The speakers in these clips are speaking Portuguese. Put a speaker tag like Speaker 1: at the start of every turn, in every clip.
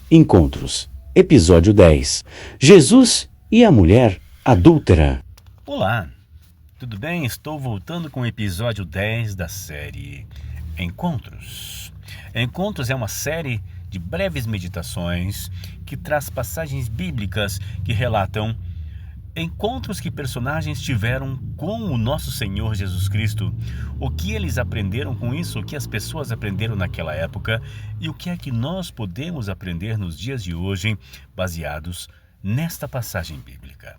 Speaker 1: Encontros, Episódio 10. Jesus e a mulher adúltera.
Speaker 2: Olá, tudo bem? Estou voltando com o episódio 10 da série Encontros. Encontros é uma série de breves meditações que traz passagens bíblicas que relatam encontros que personagens tiveram com o nosso Senhor Jesus Cristo, o que eles aprenderam com isso, o que as pessoas aprenderam naquela época e o que é que nós podemos aprender nos dias de hoje, baseados nesta passagem bíblica.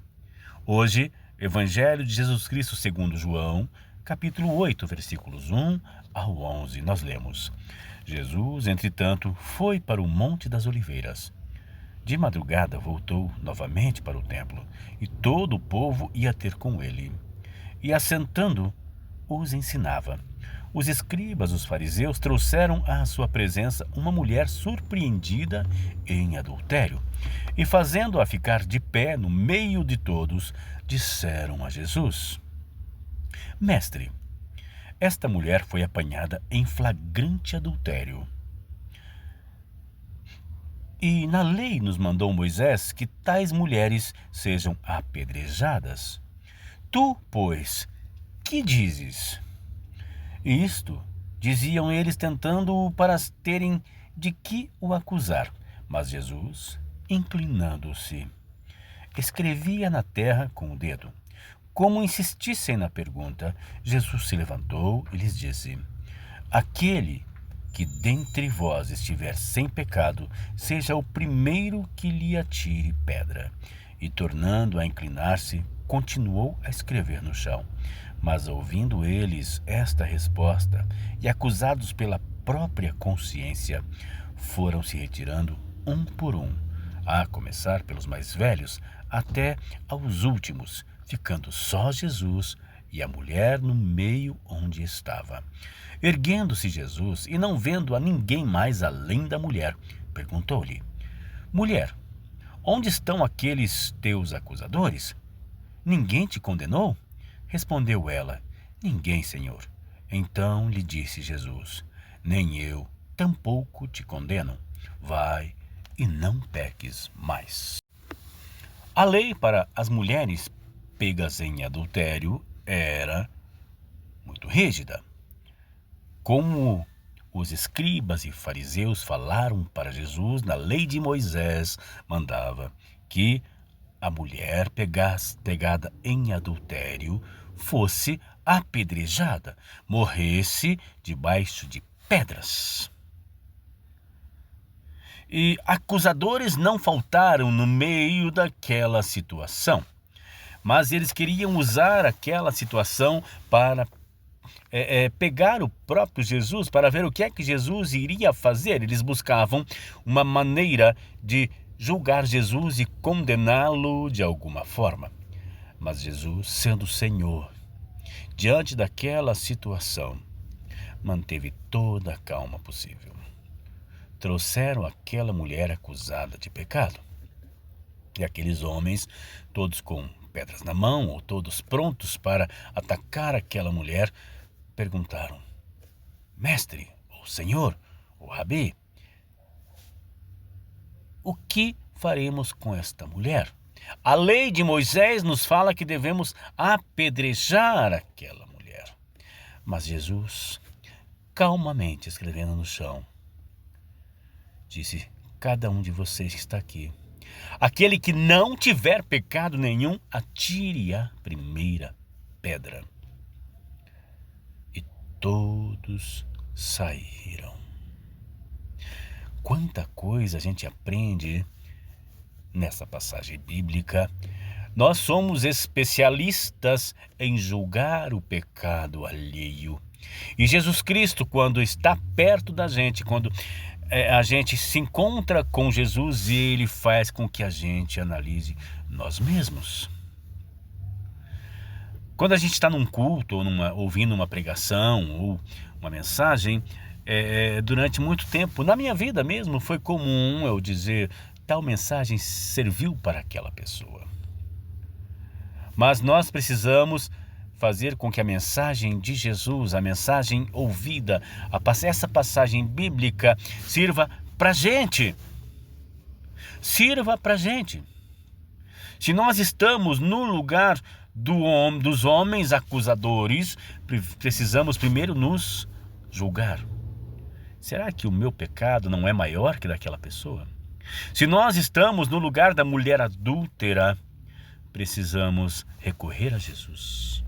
Speaker 2: Hoje, Evangelho de Jesus Cristo segundo João, capítulo 8, versículos 1 ao 11, nós lemos: Jesus, entretanto, foi para o Monte das Oliveiras. De madrugada voltou novamente para o templo, e todo o povo ia ter com ele. E assentando, os ensinava. Os escribas, os fariseus, trouxeram à sua presença uma mulher surpreendida em adultério. E fazendo-a ficar de pé no meio de todos, disseram a Jesus: Mestre, esta mulher foi apanhada em flagrante adultério. E na lei nos mandou Moisés que tais mulheres sejam apedrejadas. Tu, pois, que dizes? Isto diziam eles, tentando-o para terem de que o acusar. Mas Jesus, inclinando-se, escrevia na terra com o dedo. Como insistissem na pergunta, Jesus se levantou e lhes disse: Aquele que dentre vós estiver sem pecado, seja o primeiro que lhe atire pedra. E tornando a inclinar-se, continuou a escrever no chão. Mas ouvindo eles esta resposta, e acusados pela própria consciência, foram se retirando um por um, a começar pelos mais velhos, até aos últimos, ficando só Jesus e a mulher no meio onde estava. Erguendo-se Jesus e não vendo a ninguém mais além da mulher, perguntou-lhe: Mulher, onde estão aqueles teus acusadores? Ninguém te condenou? Respondeu ela: Ninguém, Senhor. Então lhe disse Jesus: Nem eu, tampouco te condeno. Vai e não peques mais. A lei para as mulheres pegas em adultério era muito rígida. Como os escribas e fariseus falaram para Jesus, na lei de Moisés mandava que a mulher pegada em adultério fosse apedrejada, morresse debaixo de pedras. E acusadores não faltaram no meio daquela situação, mas eles queriam usar aquela situação para pegar o próprio Jesus, para ver o que é que Jesus iria fazer. Eles buscavam uma maneira de julgar Jesus e condená-lo de alguma forma. Mas Jesus, sendo Senhor, diante daquela situação, manteve toda a calma possível. Trouxeram aquela mulher acusada de pecado. E aqueles homens, todos com pedras na mão, ou todos prontos para atacar aquela mulher, perguntaram: Mestre, ou Senhor, ou Rabi, o que faremos com esta mulher? A lei de Moisés nos fala que devemos apedrejar aquela mulher. Mas Jesus, calmamente escrevendo no chão, disse: Cada um de vocês que está aqui, aquele que não tiver pecado nenhum, atire a primeira pedra. Todos saíram. Quanta coisa a gente aprende nessa passagem bíblica. Nós somos especialistas em julgar o pecado alheio. E Jesus Cristo, quando está perto da gente, quando a gente se encontra com Jesus, ele faz com que a gente analise nós mesmos. Quando a gente está num culto, ou ouvindo uma pregação ou uma mensagem, durante muito tempo, na minha vida mesmo, foi comum eu dizer: tal mensagem serviu para aquela pessoa. Mas nós precisamos fazer com que a mensagem de Jesus, a mensagem ouvida, essa passagem bíblica, sirva para a gente. sirva para a gente. Se nós estamos no lugar dos homens acusadores, precisamos primeiro nos julgar. Será que o meu pecado não é maior que daquela pessoa? Se nós estamos no lugar da mulher adúltera, precisamos recorrer a Jesus,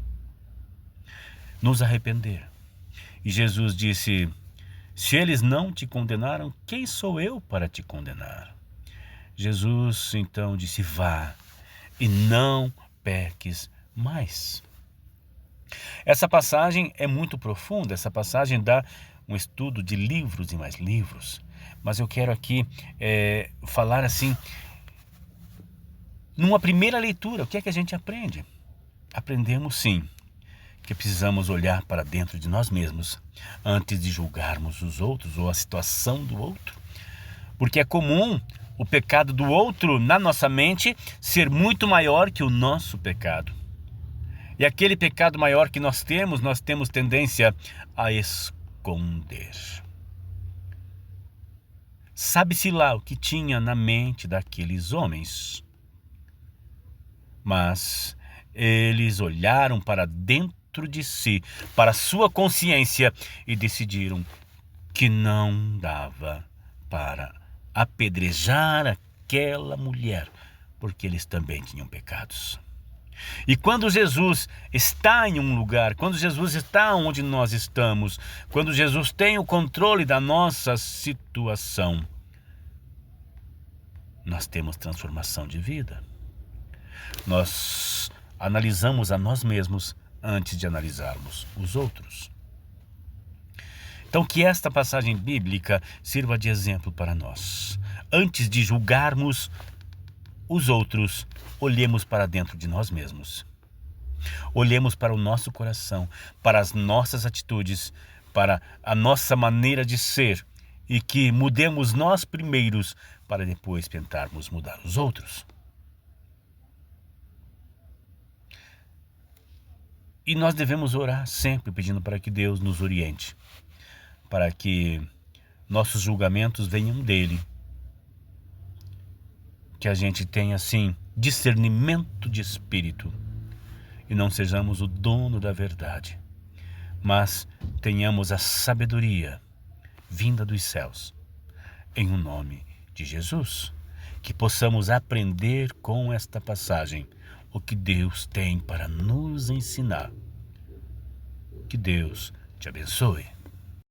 Speaker 2: nos arrepender. E Jesus disse: se eles não te condenaram, quem sou eu para te condenar? Jesus então disse: vá e não peques mais. Essa passagem é muito profunda, essa passagem dá um estudo de livros e mais livros, mas eu quero aqui falar assim, numa primeira leitura, o que é que a gente aprende? Aprendemos sim, que precisamos olhar para dentro de nós mesmos antes de julgarmos os outros ou a situação do outro, porque é comum o pecado do outro na nossa mente ser muito maior que o nosso pecado. E aquele pecado maior que nós temos tendência a esconder. Sabe-se lá o que tinha na mente daqueles homens. Mas eles olharam para dentro de si, para sua consciência, e decidiram que não dava para apedrejar aquela mulher, porque eles também tinham pecados. E quando Jesus está em um lugar, quando Jesus está onde nós estamos, quando Jesus tem o controle da nossa situação, nós temos transformação de vida. Nós analisamos a nós mesmos antes de analisarmos os outros. Então, que esta passagem bíblica sirva de exemplo para nós. Antes de julgarmos os outros, olhemos para dentro de nós mesmos. Olhemos para o nosso coração, para as nossas atitudes, para a nossa maneira de ser, e que mudemos nós primeiros para depois tentarmos mudar os outros. E nós devemos orar sempre pedindo para que Deus nos oriente, para que nossos julgamentos venham dele, que a gente tenha assim discernimento de espírito e não sejamos o dono da verdade, mas tenhamos a sabedoria vinda dos céus, em o nome de Jesus, que possamos aprender com esta passagem o que Deus tem para nos ensinar. Que Deus te abençoe.